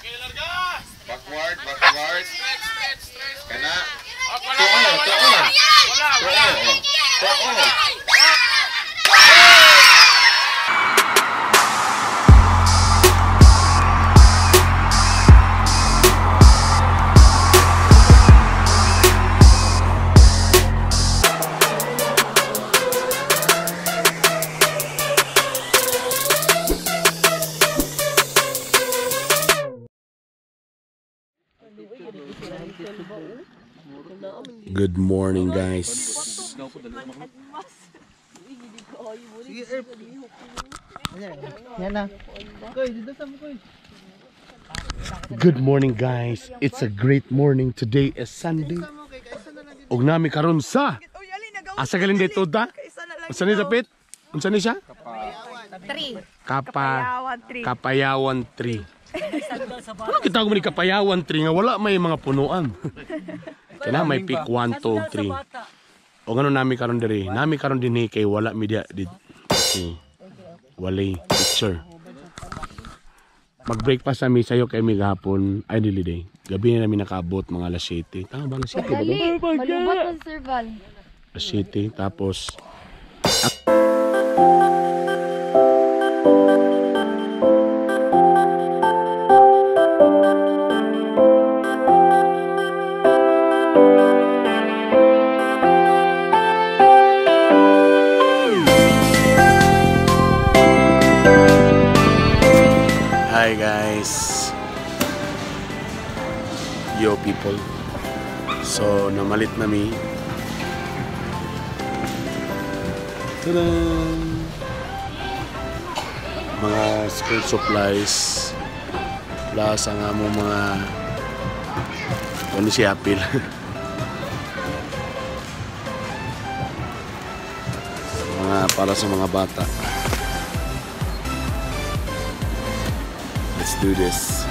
Backward, backward. Kana. Good morning, guys. Good morning, guys. It's a great morning. Today is Sunday. Og nami karon sa asa galing dito da? Unsa ni dapit? Unsa ni siya? Kapayawan 3. Ano kita ko ni Kapayawan 3 nga wala may mga punuan. Kaya may pick 1, 2, 3. O ano namin karon diri? Nami karon dinhi kay wala media did. Okay. Walay picture. Mag-break pa sa mi sayo kay mi gahapon. Ay dili day. Gabi na namin nakaabot mga alas 7. Tama ba alas 7 ba? Malubot ang serval. Alas 7 tapos hi guys, yo people. So namalit nami. Tadaan! Mga school supplies plus ang among mga ano si Apil. Mga para sa mga bata. Let's do this.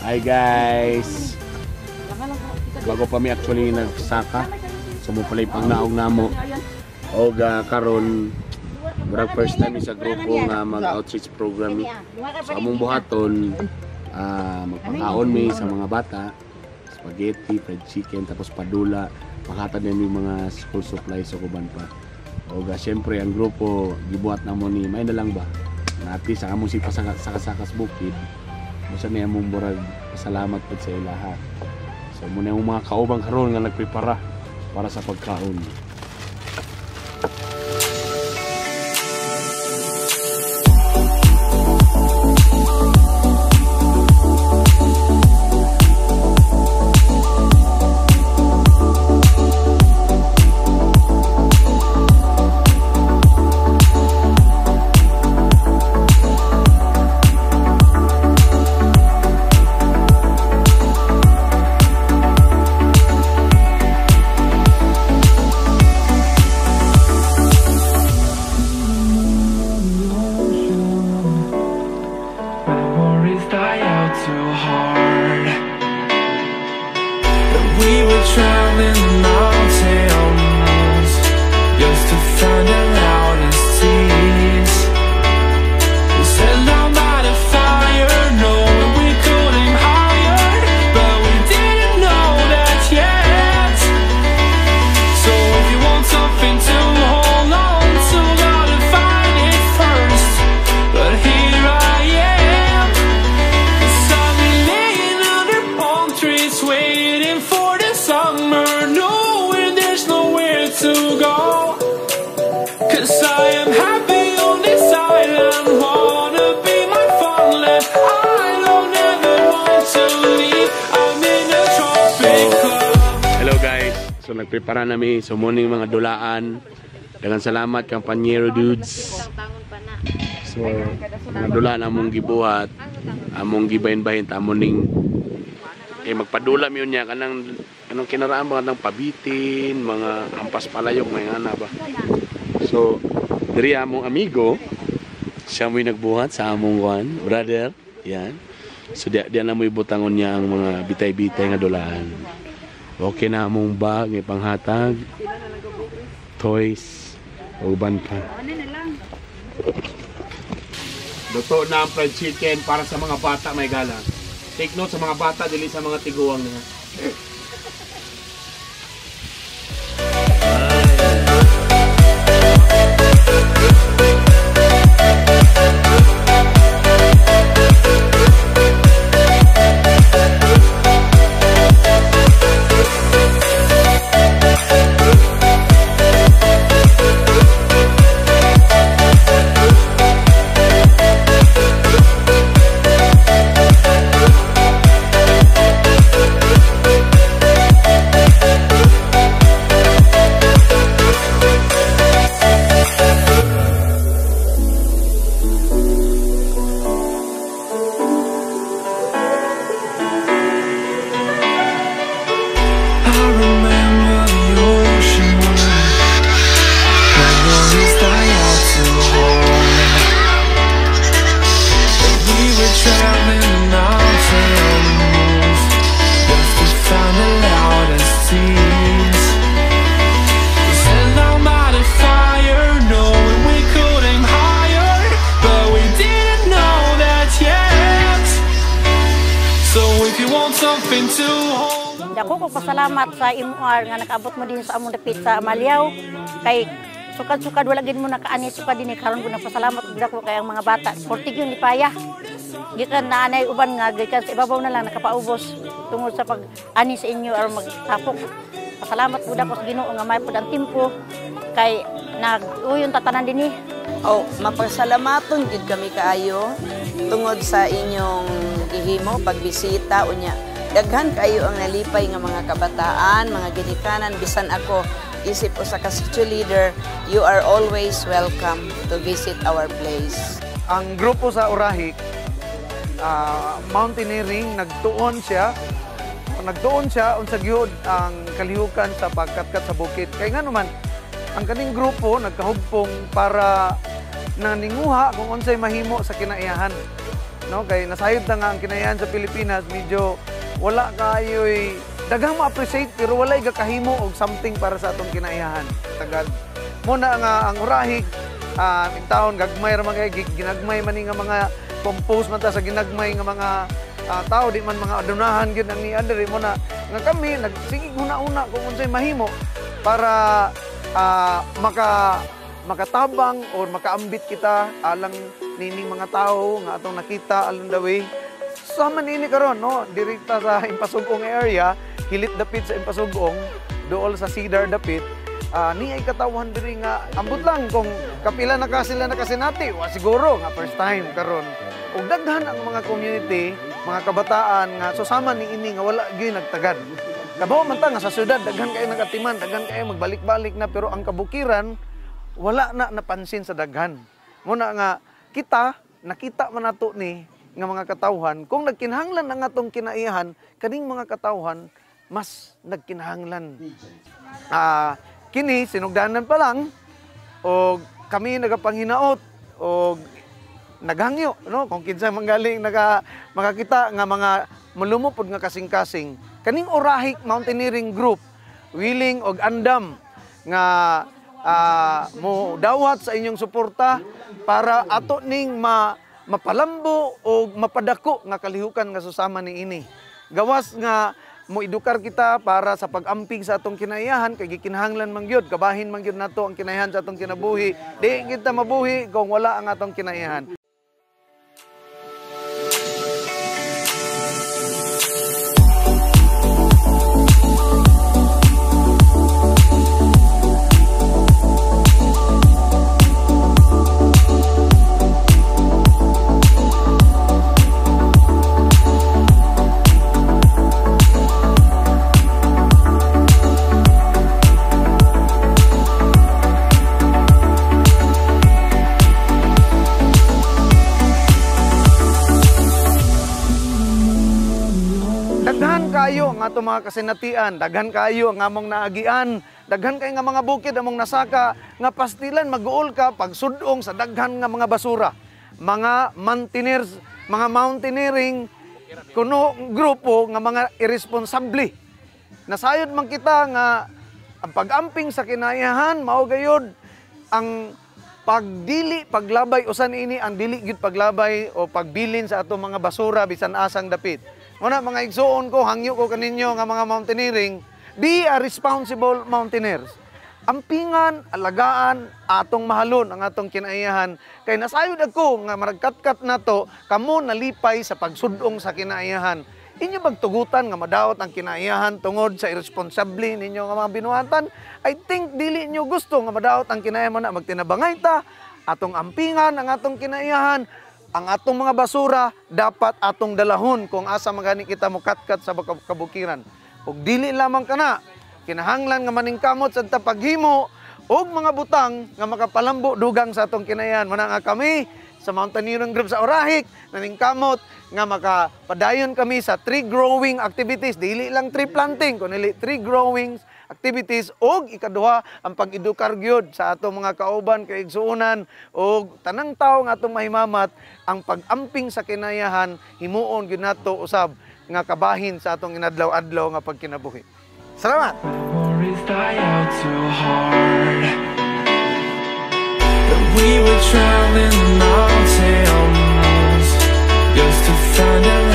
Hi guys! Bago pa mi actually nagsaka, sumupalay pang naog namo. O karon murag first time sa grupo nga mag-outreach program. So among buhaton, magpakaon mi sa mga bata, spaghetti, fried chicken, tapos padula, makatad na mi mga school supplies o kuban pa. O syempre ang grupo gibuhat na mo ni may na lang ba? Nati sa among si sakas bukid. Musa niya mong murag salamat po sa ilaha. So muna yung mga kaubang karon nga nagprepara para sa pagkaon. Traveling mountains just to find the loudest seas. We set down by the fire, knowing we couldn't higher, but we didn't know that yet. So if you want something to hold on to, gotta find it first. But here I am, 'cause I've been laying under palm trees waiting for the summer, knowing there's nowhere to go. 'Cause I am happy on this island, wanna be my farmland. I don't ever want to leave, I'm in a tropic club. Hello guys, so nagprepara nami sumuning mga dulaan. Daghang salamat kang Panyero dudes. So So, ang dula na among gibuhat, among gibahin-bahin ta among ning magpadula mi unya kanang anong kinaraan ba ng pabitin, mga ampas palayok may ana ba. So, diri among amigo, siya mo'y nagbuhat sa among brother, yan. So, diyan na mo'y butangon niya ang mga bitay-bitay nga dulaan. Okay na among bag, may panghatag, toys, uban pa. Luto na ang fried chicken para sa mga bata may gala. Take note sa mga bata, dili sa mga tiguang na. Dako ko pasalamat sa imuar nga nakaabot mo din sa among dapit sa Amalyaw kay sukad-sukad wala gid mo nakaani sukad dinhi karon ko nagpasalamat gid ako kay ang mga bata sportig yun lipaya gikan na anay uban nga gikan sa ibabaw na lang nakapaubos tungod sa pag-ani sa inyo aron magtapok. Pasalamat pud ako sa Ginoo nga may pud ang timpo kay nag-uyon tatanan dinhi. Oh, mapasalamaton gid kami kaayo tungod sa inyong gihimo pagbisita unya. Daghan kayo ang nalipay nga mga kabataan, mga ginikanan, bisan ako isip usa ka city leader, you are always welcome to visit our place. Ang grupo sa Urahik, mountaineering, nagtuon siya unsa gyud ang kalihukan sa pagkatkat sa bukid. Kay nga naman ang kaning grupo nagkahugpong para naninguha kung unsay mahimo sa kinaiyahan. No, kay nasayod na nga ang kinaiyahan sa Pilipinas, medyo wala kayo'y daghang ma-appreciate pero wala'y gakahimo og something para sa atong kinaiyahan. Tagad muna nga ang Urahik, in taon gagmay ra mga ginagmay man nga mga compose man ta sa ginagmay nga mga tao di man mga adunahan gyud ang niadiri mo na nga kami nagsigig una-una kung unsay mahimo para makatabang or makaambit kita alang nining mga tao nga atong nakita along the way. Sama nini karon no, direkta sa Impasugong area, hilit dapit sa Impasugong, dool sa Cedar dapit. Ni ay katawhan diri nga ambot lang kung kapila na sila nakasinati, wa siguro nga first time karon. Ug daghan ang mga community, mga kabataan nga susama ni ini nga wala gyud nagtagad. Kabaw man ta nga sa syudad daghan kay nagatiman, daghan kay magbalik-balik na pero ang kabukiran wala na napansin sa daghan. Muna nga nakita man nato ni nga mga katawhan, kung nagkinahanglan ang atong kinaiyahan, kaning mga katawhan, mas nagkinahanglan. Kini, sinugdanan pa lang, o kami nagapanghinaot, o naghangyo, no? Kung kinsa manggaling makakita nga mga malumupod nga kasing-kasing. Kaning Urahik Mountaineering Group, willing og andam nga mo dawat sa inyong suporta para ato ning mapalambo o mapadako nga kalihukan nga susama ni ini. Gawas nga mo edukar kita para sa pag-amping sa atong kinaiyahan kay gikinahanglan man gyud, kabahin man gyud nato ang kinaiyahan sa atong kinabuhi. Di kita mabuhi kung wala ang atong kinaiyahan. kayo ang atong mga kasinatian, daghan kayo ang among naagian, daghan kay nga mga bukid among nasaka, nga pastilan mag-uol ka pagsudong sa daghan nga mga basura. Mga mountaineering kuno grupo nga mga irresponsable. Nasayod man kita nga ang pag-amping sa kinayahan mao gayud ang pagdili paglabay usan ini ang dili gid paglabay o pagbilin sa atong mga basura bisan asang dapit. Muna mga igsuon ko, hangyo ko kaninyo nga mga mountaineering, be a responsible mountaineers. Ampingan, alagaan, atong mahalon ang atong kinaiyahan. Kay nasayod ako nga maragkatkat nato, kamo nalipay sa pagsudong sa kinaiyahan. Inyo bagtugutan nga madawat ang kinaiyahan tungod sa irresponsable ninyo nga mga binuhatan. I think dili nyo gusto nga madawat ang kinaiyahan mo na magtinabangay ta, atong ampingan ang atong kinaiyahan, ang atong mga basura dapat atong dalahon kung asa magani kita mo katkat sa kabukiran. Ug dili lamang kana, kinahanglan nga maningkamot sa paghimo og mga butang nga makapalambo dugang sa atong kinaiyahan. Muna nga kami sa Mountaineering Group sa Orahik, naningkamot nga makapadayon kami sa tree growing activities. Dili lang tree planting, kundi tree growing activities. Og ikaduha, ang pag-edukar gyud sa atong mga kauban, kaigsuunan, og tanang tao nga atong mahimamat, ang pag-amping sa kinayahan, himuon gyud nato usab nga kabahin sa atong inadlaw-adlaw nga pagkinabuhi. Salamat! Worries die out too hard. But we were traveling the mountains just to find out